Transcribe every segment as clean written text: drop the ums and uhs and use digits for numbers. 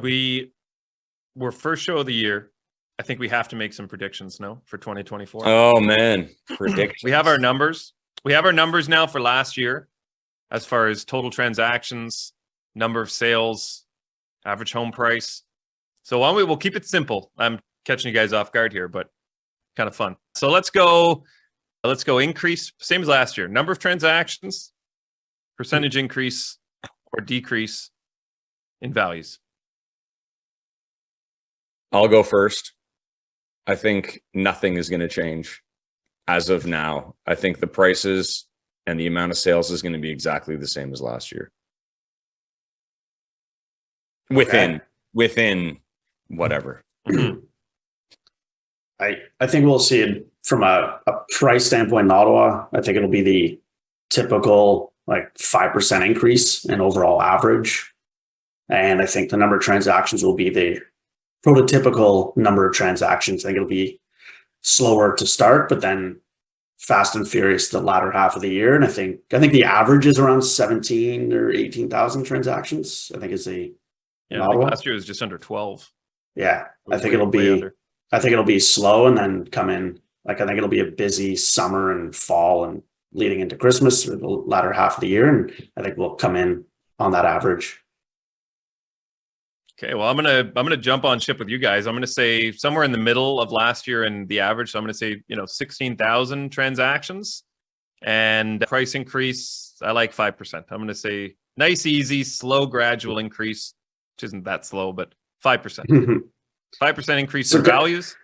Yeah. We're first show of the year. I think we have to make some predictions now for 2024. Oh man, predictions. We have our numbers. We have our numbers now for last year as far as total transactions, number of sales, average home price. So we'll keep it simple. I'm catching you guys off guard here, but kind of fun. So let's go increase, same as last year. Number of transactions, percentage increase or decrease in values. I'll go first. I think nothing is going to change as of now. I think the prices and the amount of sales is going to be exactly the same as last year. Within whatever. I think we'll see it from a price standpoint in Ottawa. I think it'll be the typical 5% increase in overall average. And I think the number of transactions will be the prototypical number of transactions. I think it'll be slower to start, but then fast and furious the latter half of the year. And I think the average is around 17 or 18,000 transactions. I think is the last year was just under 12. Yeah, I think it'll be slow and then come in. I think it'll be a busy summer and fall and leading into Christmas or the latter half of the year. And I think we'll come in on that average. Okay, well, I'm gonna jump on ship with you guys. I'm gonna say somewhere in the middle of last year and the average. So I'm gonna say 16,000 transactions and price increase. I like 5%. I'm gonna say nice, easy, slow, gradual increase, which isn't that slow, but 5%. 5% increase in values.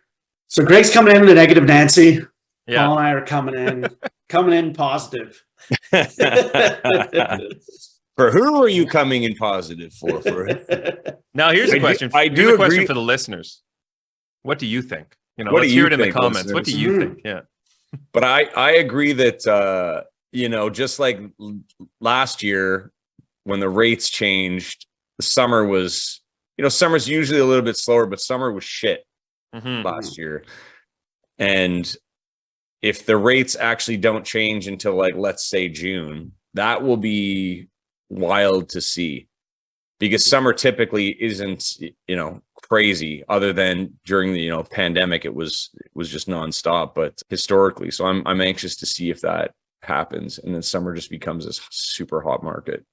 So Greg's coming in the negative Nancy. Yeah. Paul and I are coming in positive. For who are you coming in positive for? Now, here's a question. I do agree. Question for the listeners. What do you think? What let's do hear you it in the think, comments. listeners? What do you think? Yeah. But I agree that, just like last year when the rates changed, the summer was, summer's usually a little bit slower, but summer was shit last year. And if the rates actually don't change until let's say June, that will be wild to see, because summer typically isn't, crazy other than during the, pandemic. It was just nonstop, but historically. So I'm anxious to see if that happens. And then summer just becomes this super hot market.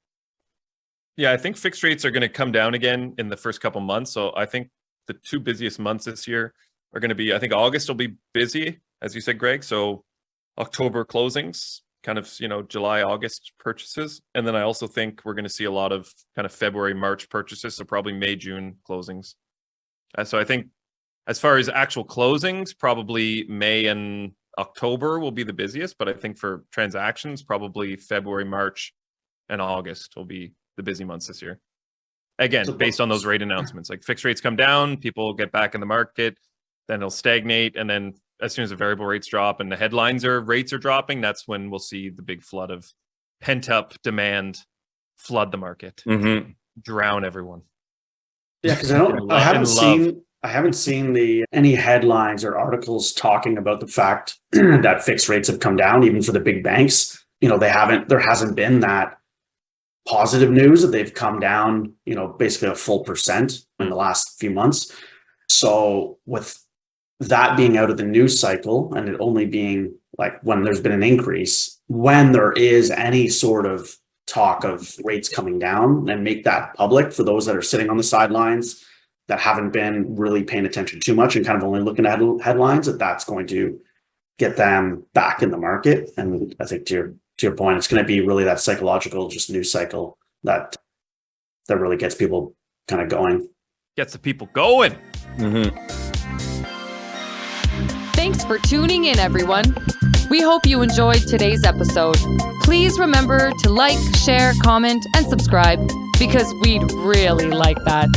Yeah, I think fixed rates are going to come down again in the first couple months. So I think the two busiest months this year are going to be, I think August will be busy, as you said, Greg. So October closings, kind of, July, August purchases. And then I also think we're going to see a lot of kind of February, March purchases. So probably May, June closings. So I think as far as actual closings, probably May and October will be the busiest. But I think for transactions, probably February, March, and August will be the busy months this year. Again, based on those rate announcements, fixed rates come down, people get back in the market, then it'll stagnate. And then as soon as the variable rates drop and the rates are dropping, that's when we'll see the big flood of pent up demand flood the market, drown everyone. Yeah, because I haven't seen any headlines or articles talking about the fact that fixed rates have come down, even for the big banks. There hasn't been that positive news that they've come down, basically a full percent in the last few months. So with that being out of the news cycle and it only being when there's been an increase, when there is any sort of talk of rates coming down, and make that public for those that are sitting on the sidelines that haven't been really paying attention too much and kind of only looking at headlines, that's going to get them back in the market. And I think to your point, it's going to be really that psychological, just news cycle that really gets people kind of going. Gets the people going. Thanks for tuning in, everyone. We hope you enjoyed today's episode. Please remember to like, share, comment, and subscribe, because we'd really like that.